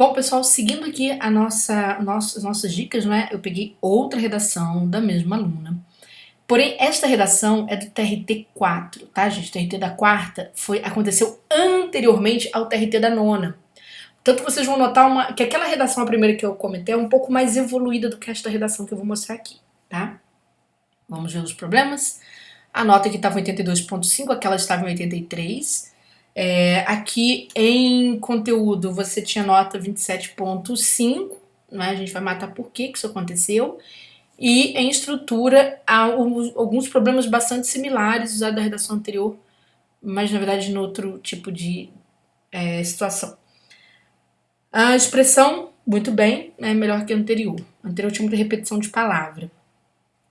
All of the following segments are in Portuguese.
Bom, pessoal, seguindo aqui as nossas dicas, né? Eu peguei outra redação da mesma aluna. Porém, esta redação é do TRT 4, tá, gente? O TRT da quarta aconteceu anteriormente ao TRT da nona. Tanto vocês vão notar que aquela redação, a primeira que eu comentei, é um pouco mais evoluída do que esta redação que eu vou mostrar aqui, tá? Vamos ver os problemas. A nota aqui estava em 82,5, aquela estava em 83. Aqui em conteúdo você tinha nota 27,5, né? A gente vai matar por que isso aconteceu. E em estrutura há alguns problemas bastante similares usados da redação anterior, mas na verdade em outro tipo de situação. A expressão, muito bem, é melhor que a anterior. A anterior tinha muita repetição de palavra.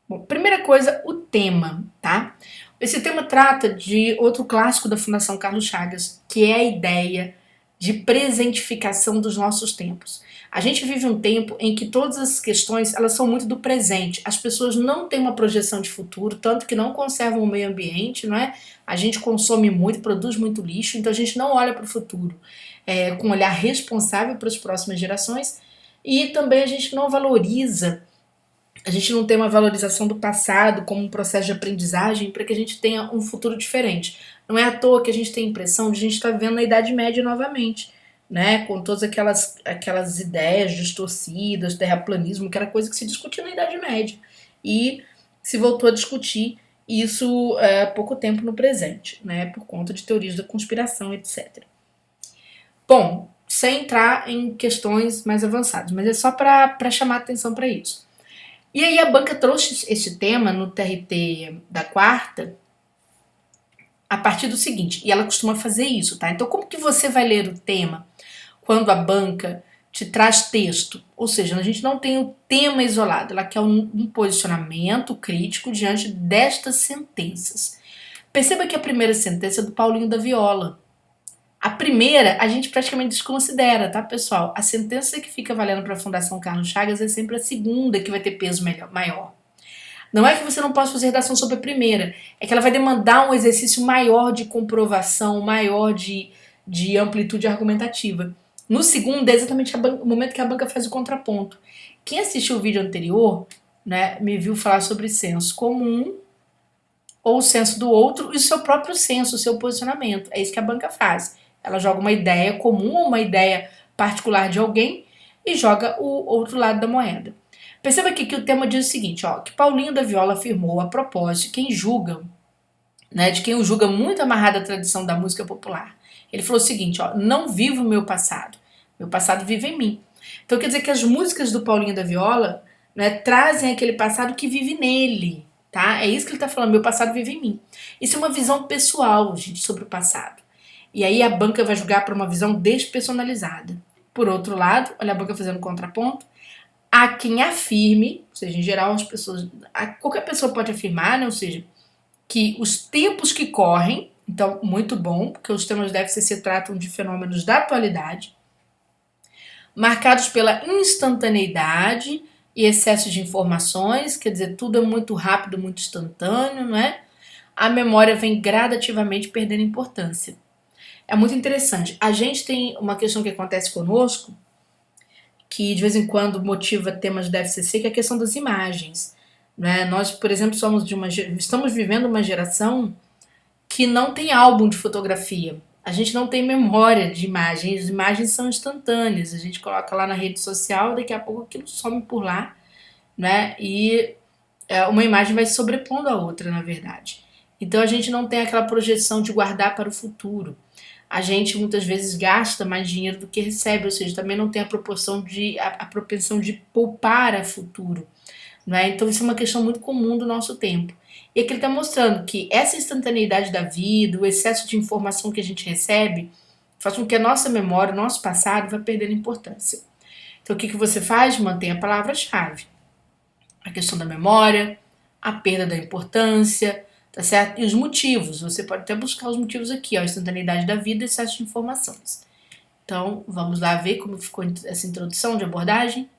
Bom, primeira coisa, o tema, tá? Esse tema trata de outro clássico da Fundação Carlos Chagas, que é a ideia de presentificação dos nossos tempos. A gente vive um tempo em que todas as questões elas são muito do presente. As pessoas não têm uma projeção de futuro, tanto que não conservam o meio ambiente, não é? A gente consome muito, produz muito lixo, então a gente não olha para o futuro com um olhar responsável para as próximas gerações e também a gente não valoriza. A gente não tem uma valorização do passado como um processo de aprendizagem para que a gente tenha um futuro diferente. Não é à toa que a gente tem a impressão de a gente estar vivendo na Idade Média novamente, né? Com todas aquelas ideias distorcidas, terraplanismo, que era coisa que se discutia na Idade Média. E se voltou a discutir isso há pouco tempo no presente, né? Por conta de teorias da conspiração, etc. Bom, sem entrar em questões mais avançadas, mas é só para chamar atenção para isso. E aí a banca trouxe esse tema no TRT da quarta a partir do seguinte, e ela costuma fazer isso, tá? Então como que você vai ler o tema quando a banca te traz texto? Ou seja, a gente não tem o tema isolado, ela quer um posicionamento crítico diante destas sentenças. Perceba que a primeira sentença é do Paulinho da Viola. A primeira a gente praticamente desconsidera, tá, pessoal? A sentença que fica valendo para a Fundação Carlos Chagas é sempre a segunda que vai ter peso maior. Não é que você não possa fazer redação sobre a primeira, é que ela vai demandar um exercício maior de comprovação, maior de amplitude argumentativa. No segundo é exatamente o momento que a banca faz o contraponto. Quem assistiu o vídeo anterior, né, me viu falar sobre senso comum ou o senso do outro e o seu próprio senso, o seu posicionamento. É isso que a banca faz. Ela joga uma ideia comum ou uma ideia particular de alguém e joga o outro lado da moeda. Perceba aqui que o tema diz o seguinte, ó, que Paulinho da Viola afirmou a propósito, quem julga, né, de quem o julga muito amarrado à tradição da música popular. Ele falou o seguinte, ó, não vivo o meu passado vive em mim. Então quer dizer que as músicas do Paulinho da Viola, né, trazem aquele passado que vive nele, tá? É isso que ele tá falando, meu passado vive em mim. Isso é uma visão pessoal, gente, sobre o passado. E aí a banca vai julgar para uma visão despersonalizada. Por outro lado, olha a banca fazendo contraponto, há quem afirme, ou seja, em geral as pessoas, qualquer pessoa pode afirmar, né, ou seja, que os tempos que correm, então muito bom, porque os temas da FCC tratam de fenômenos da atualidade, marcados pela instantaneidade e excesso de informações, quer dizer, tudo é muito rápido, muito instantâneo, não é? A memória vem gradativamente perdendo importância. É muito interessante. A gente tem uma questão que acontece conosco, que de vez em quando motiva temas da FCC, que é a questão das imagens. Né? Nós, por exemplo, estamos vivendo uma geração que não tem álbum de fotografia. A gente não tem memória de imagens. As imagens são instantâneas. A gente coloca lá na rede social, daqui a pouco aquilo some por lá, né? E uma imagem vai se sobrepondo à outra, na verdade. Então a gente não tem aquela projeção de guardar para o futuro. A gente muitas vezes gasta mais dinheiro do que recebe, ou seja, também não tem a propensão de poupar a futuro. Não é? Então isso é uma questão muito comum do nosso tempo. E aqui ele está mostrando que essa instantaneidade da vida, o excesso de informação que a gente recebe, faz com que a nossa memória, o nosso passado, vá perdendo importância. Então o que você faz? Mantém a palavra-chave. A questão da memória, a perda da importância, tá certo? E os motivos, você pode até buscar os motivos aqui, ó, instantaneidade da vida e excesso de informações. Então, vamos lá ver como ficou essa introdução de abordagem.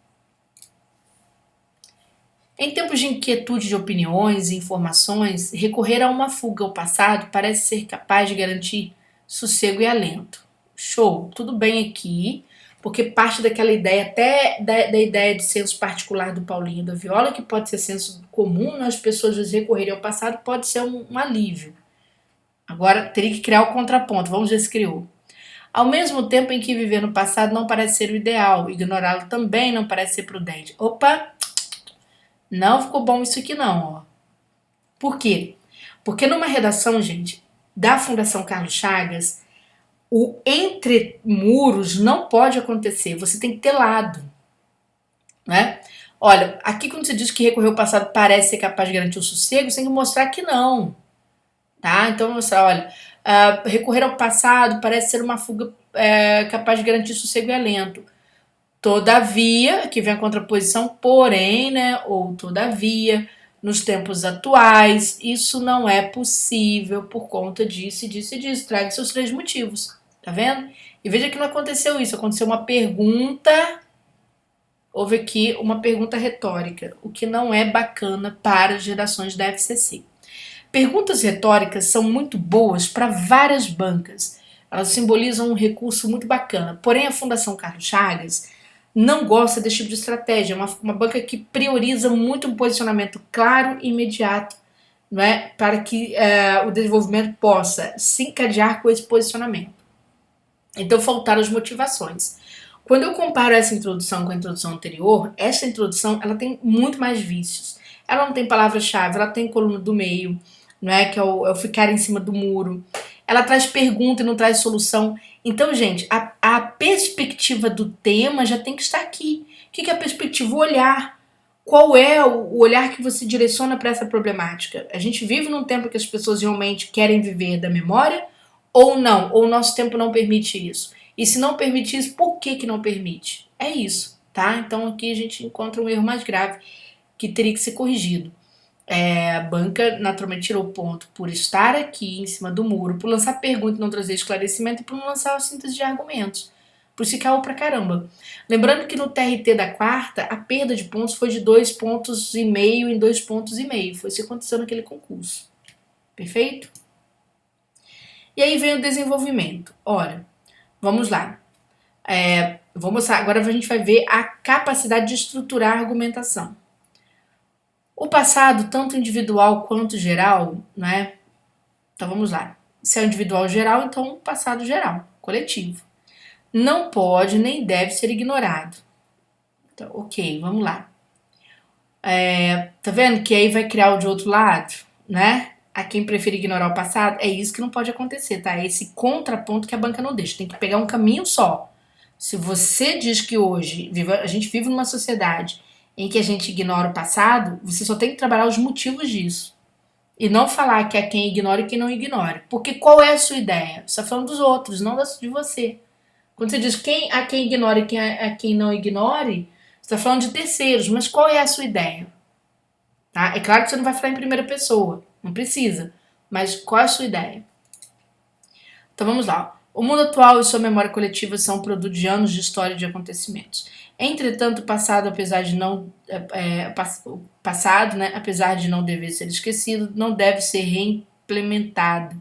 Em tempos de inquietude de opiniões e informações, recorrer a uma fuga ao passado parece ser capaz de garantir sossego e alento. Show, tudo bem aqui. porque parte daquela ideia, até da ideia de senso particular do Paulinho da Viola, que pode ser senso comum, né? As pessoas às vezes recorrerem ao passado, pode ser um alívio. Agora, teria que criar o contraponto, vamos ver se criou. Ao mesmo tempo em que viver no passado não parece ser o ideal, ignorá-lo também não parece ser prudente. Opa, não ficou bom isso aqui não, ó. Por quê? Porque numa redação, gente, da Fundação Carlos Chagas, o entre muros não pode acontecer, você tem que ter lado, né? Olha, aqui quando você diz que recorrer ao passado parece ser capaz de garantir o sossego, você tem que mostrar que não, tá? Então, você olha, recorrer ao passado parece ser uma fuga capaz de garantir sossego e alento. Todavia, aqui vem a contraposição, porém, né, ou todavia, nos tempos atuais, isso não é possível por conta disso e disso e disso. Traga seus 3 motivos, tá vendo? E veja que não aconteceu isso, aconteceu uma pergunta, houve aqui uma pergunta retórica, o que não é bacana para as redações da FCC. Perguntas retóricas são muito boas para várias bancas, elas simbolizam um recurso muito bacana, porém a Fundação Carlos Chagas não gosta desse tipo de estratégia. É uma banca que prioriza muito um posicionamento claro e imediato, não é? Para que o desenvolvimento possa se encadear com esse posicionamento. Então faltaram as motivações. Quando eu comparo essa introdução com a introdução anterior, essa introdução ela tem muito mais vícios. Ela não tem palavra-chave, ela tem coluna do meio, não é? Que é o ficar em cima do muro. Ela traz pergunta e não traz solução. Então, gente, a perspectiva do tema já tem que estar aqui. O que é a perspectiva? O olhar. Qual é o olhar que você direciona para essa problemática? A gente vive num tempo que as pessoas realmente querem viver da memória ou não? Ou o nosso tempo não permite isso? E se não permite isso, por que não permite? É isso, tá? Então aqui a gente encontra um erro mais grave que teria que ser corrigido. A banca naturalmente tirou ponto por estar aqui em cima do muro, por lançar pergunta e não trazer esclarecimento e por não lançar a síntese de argumentos. Por isso caiu pra caramba. Lembrando que no TRT da quarta, a perda de pontos foi de 2,5 pontos em 2,5 pontos. Foi isso que aconteceu naquele concurso. Perfeito? E aí vem o desenvolvimento. Ora, vamos lá. Vou mostrar, agora a gente vai ver a capacidade de estruturar a argumentação. O passado, tanto individual quanto geral, né? Então vamos lá. Se é individual geral, então passado geral, coletivo. Não pode nem deve ser ignorado. Então, ok, vamos lá. Tá vendo que aí vai criar o de outro lado, né? A quem prefere ignorar o passado, é isso que não pode acontecer, tá? É esse contraponto que a banca não deixa. Tem que pegar um caminho só. Se você diz que hoje a gente vive numa sociedade em que a gente ignora o passado, você só tem que trabalhar os motivos disso. E não falar que é quem ignora e quem não ignora. Porque qual é a sua ideia? Você está falando dos outros, não de você. Quando você diz a quem ignora e a quem não ignore, você está falando de terceiros. Mas qual é a sua ideia? Tá? É claro que você não vai falar em primeira pessoa. Não precisa. Mas qual é a sua ideia? Então vamos lá. O mundo atual e sua memória coletiva são produto de anos de história e de acontecimentos. Entretanto, o passado, apesar de não passado, né, apesar de não dever ser esquecido, não deve ser reimplementado.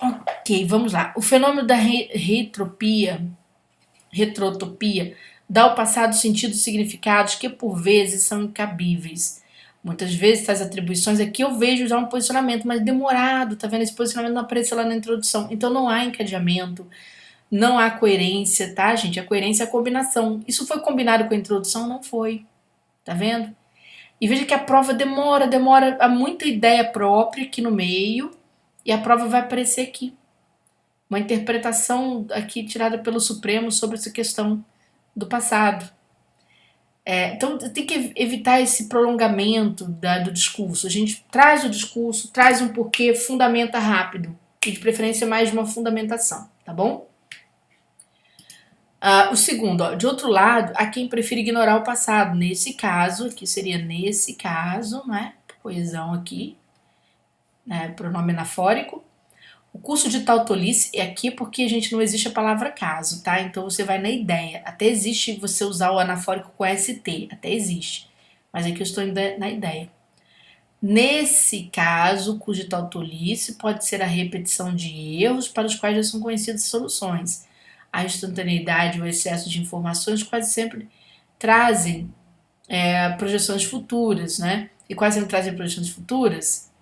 Ok, vamos lá. O fenômeno da retrotopia, dá ao passado sentidos e significados que por vezes são incabíveis. Muitas vezes tais atribuições aqui eu vejo já um posicionamento mais demorado, tá vendo? Esse posicionamento não apareceu lá na introdução. Então não há encadeamento, não há coerência, tá, gente? A coerência é a combinação. Isso foi combinado com a introdução? Não foi. Tá vendo? E veja que a prova demora, há muita ideia própria aqui no meio e a prova vai aparecer aqui. Uma interpretação aqui tirada pelo Supremo sobre essa questão do passado. Então tem que evitar esse prolongamento do discurso. A gente traz o discurso, traz um porquê, fundamenta rápido. E de preferência mais de uma fundamentação, tá bom? O segundo, ó, de outro lado, há quem prefira ignorar o passado. Nesse caso, que seria nesse caso, né? Coesão aqui, né? Pronome anafórico. O curso de tal tolice é aqui porque a gente não existe a palavra caso, tá? Então você vai na ideia. Até existe você usar o anafórico com ST, até existe. Mas aqui eu estou indo na ideia. Nesse caso, o curso de tal tolice pode ser a repetição de erros para os quais já são conhecidas soluções. a instantaneidade, o excesso de informações quase sempre trazem projeções futuras, né? E quase sempre trazem projeções futuras.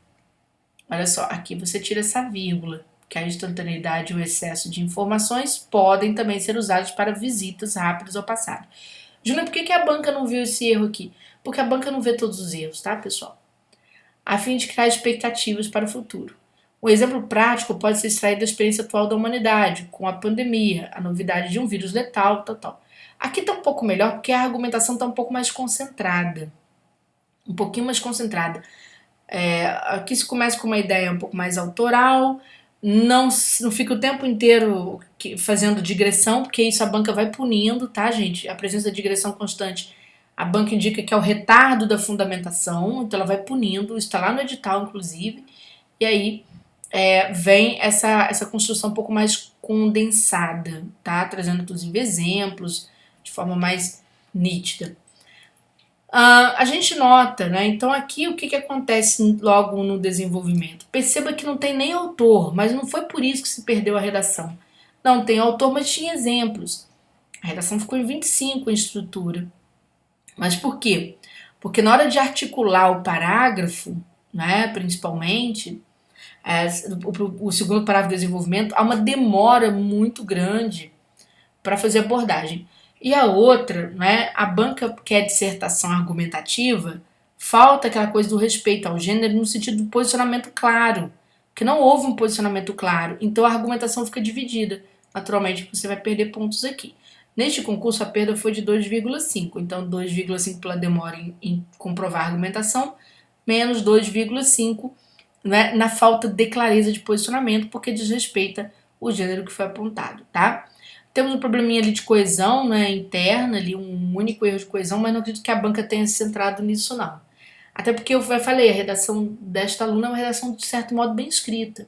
Olha só, aqui você tira essa vírgula, que a instantaneidade e o excesso de informações podem também ser usados para visitas rápidas ao passado. Júlia, por que a banca não viu esse erro aqui? Porque a banca não vê todos os erros, tá, pessoal? A fim de criar expectativas para o futuro. Um exemplo prático pode ser extraído da experiência atual da humanidade, com a pandemia, a novidade de um vírus letal, tal. Aqui está um pouco melhor porque a argumentação está um pouco mais concentrada. Um pouquinho mais concentrada. Aqui se começa com uma ideia um pouco mais autoral, não fica o tempo inteiro fazendo digressão, porque isso a banca vai punindo, tá, gente? A presença de digressão constante, a banca indica que é o retardo da fundamentação, então ela vai punindo, isso está lá no edital, inclusive, e aí vem essa construção um pouco mais condensada, tá? Trazendo, inclusive, exemplos de forma mais nítida. A gente nota, né? Então aqui o que acontece logo no desenvolvimento? Perceba que não tem nem autor, mas não foi por isso que se perdeu a redação. Não tem autor, mas tinha exemplos. A redação ficou em 25 em estrutura. Mas por quê? Porque na hora de articular o parágrafo, né, principalmente, o segundo parágrafo de desenvolvimento, há uma demora muito grande para fazer abordagem. E a outra, né, a banca quer dissertação argumentativa, falta aquela coisa do respeito ao gênero no sentido do posicionamento claro, que não houve um posicionamento claro, então a argumentação fica dividida. Naturalmente você vai perder pontos aqui. Neste concurso a perda foi de 2,5, então 2,5 pela demora em comprovar a argumentação, menos 2,5, né, na falta de clareza de posicionamento, porque desrespeita o gênero que foi apontado, tá? Temos um probleminha ali de coesão, né, interna, ali um único erro de coesão, mas não acredito que a banca tenha se centrado nisso, não. Até porque eu falei, a redação desta aluna é uma redação, de certo modo, bem escrita.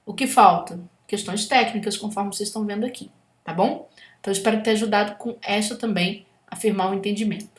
O que falta? Questões técnicas, conforme vocês estão vendo aqui, tá bom? Então, eu espero ter ajudado com essa também a firmar o entendimento.